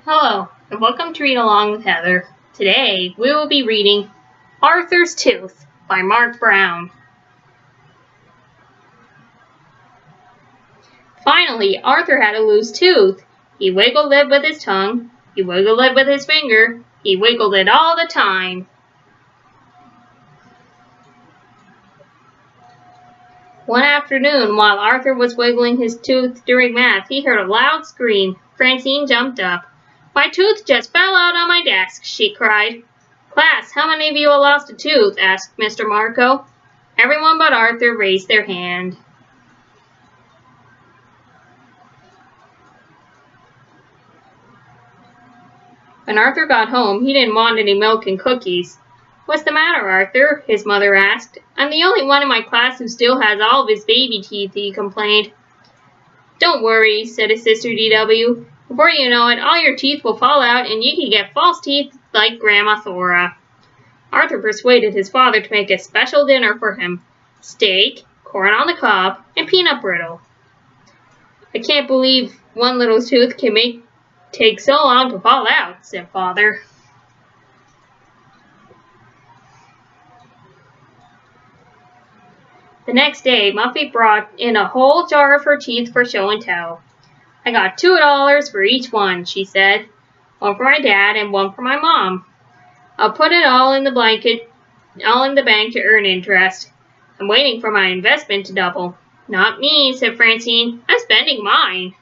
Hello, and welcome to Read Along with Heather. Today, we will be reading Arthur's Tooth by Mark Brown. Finally, Arthur had a loose tooth. He wiggled it with his tongue, he wiggled it with his finger, he wiggled it all the time. One afternoon, while Arthur was wiggling his tooth during math, he heard a loud scream. Francine jumped up. "My tooth just fell out on my desk," she cried. "Class, how many of you have lost a tooth?" asked Mr. Marco. Everyone but Arthur raised their hand. When Arthur got home, he didn't want any milk and cookies. "What's the matter, Arthur?" his mother asked. "I'm the only one in my class who still has all of his baby teeth," he complained. "Don't worry," said his sister D.W. "Before you know it, all your teeth will fall out and you can get false teeth like Grandma Thora." Arthur persuaded his father to make a special dinner for him: steak, corn on the cob, and peanut brittle. "I can't believe one little tooth can take so long to fall out," said Father. The next day, Muffy brought in a whole jar of her teeth for show and tell. "I got $2 for each one," she said. "One for my dad and one for my mom. I'll put it all in the bank to earn interest. I'm waiting for my investment to double." "Not me," said Francine. "I'm spending mine."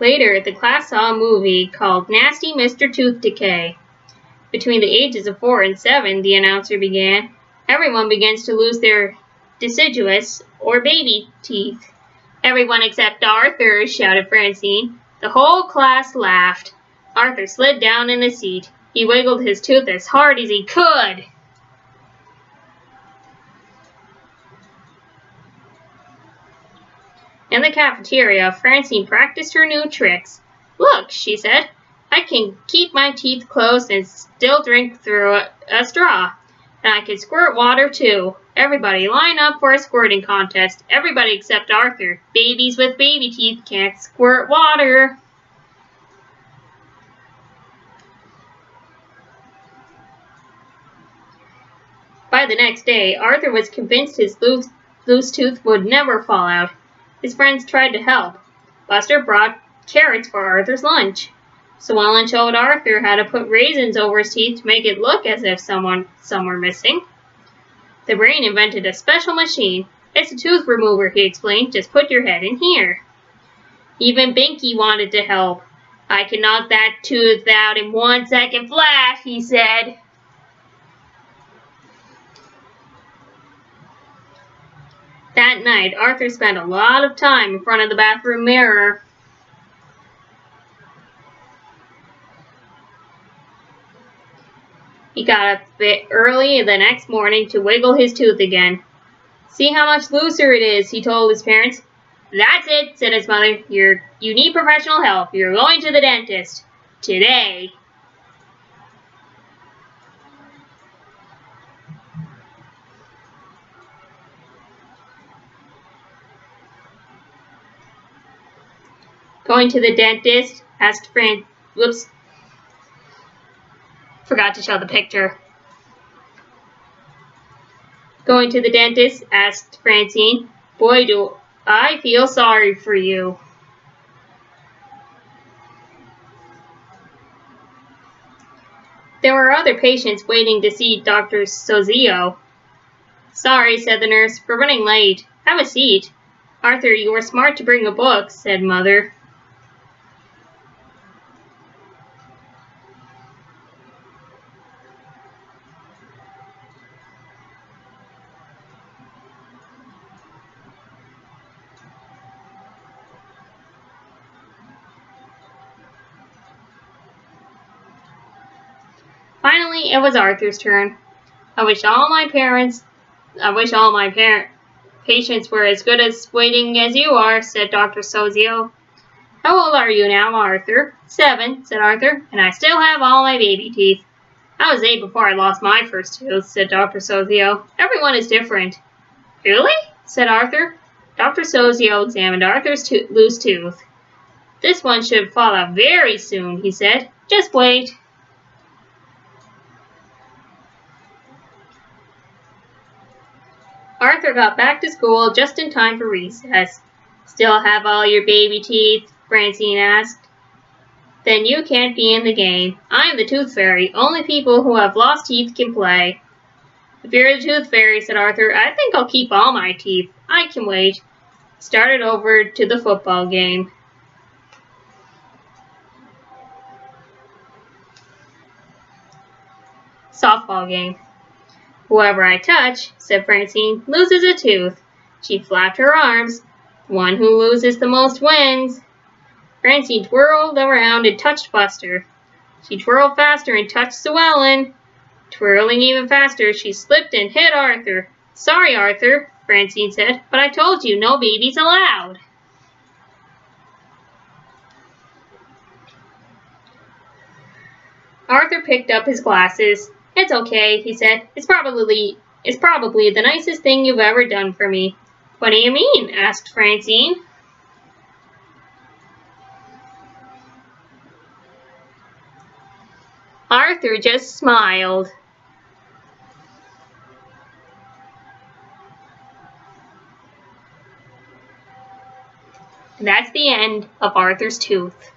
Later, the class saw a movie called Nasty Mr. Tooth Decay. "Between the ages of 4 and 7, the announcer began, "everyone begins to lose their deciduous or baby teeth." "Everyone except Arthur," shouted Francine. The whole class laughed. Arthur slid down in his seat. He wiggled his tooth as hard as he could. In the cafeteria, Francine practiced her new tricks. "Look," she said, "I can keep my teeth closed and still drink through a straw. And I can squirt water, too. Everybody line up for a squirting contest. Everybody except Arthur. Babies with baby teeth can't squirt water." By the next day, Arthur was convinced his loose tooth would never fall out. His friends tried to help. Buster brought carrots for Arthur's lunch. Sue Ellen showed Arthur how to put raisins over his teeth to make it look as if some were missing. The Brain invented a special machine. "It's a tooth remover," he explained. "Just put your head in here." Even Binky wanted to help. "I can knock that tooth out in 1 second flat," he said. That night, Arthur spent a lot of time in front of the bathroom mirror. He got up a bit early the next morning to wiggle his tooth again. "See how much looser it is," he told his parents. "That's it," said his mother. You need professional help. You're going to the dentist. Today." "Going to the dentist?" asked Fran. Whoops. Forgot to show the picture. "Going to the dentist?" asked Francine. "Boy, do I feel sorry for you." There were other patients waiting to see Dr. Sozio. "Sorry," said the nurse. "We're running late. Have a seat." "Arthur, you were smart to bring a book," said Mother. Finally, it was Arthur's turn. I wish all my patients were as good as waiting as you are," said Dr. Sozio. "How old are you now, Arthur?" "7," said Arthur, "and I still have all my baby teeth." "I was 8 before I lost my first tooth," said Dr. Sozio. "Everyone is different." "Really?" said Arthur. Dr. Sozio examined Arthur's loose tooth. This one should fall out very soon, he said. Just wait. Arthur got back to school just in time for recess. Still have all your baby teeth? Francine asked. Then you can't be in the game. I'm the Tooth Fairy. Only people who have lost teeth can play. If you're the Tooth Fairy, said Arthur, I think I'll keep all my teeth. I can wait. Started over to the football game. Softball game. Whoever I touch, said Francine, loses a tooth. She flapped her arms. The one who loses the most wins. Francine twirled around and touched Buster. She twirled faster and touched Sue Ellen. Twirling even faster, she slipped and hit Arthur. Sorry, Arthur, Francine said, but I told you no babies allowed. Arthur picked up his glasses. It's okay, he said. It's probably the nicest thing you've ever done for me. What do you mean? Asked Francine. Arthur just smiled. And that's the end of Arthur's Tooth.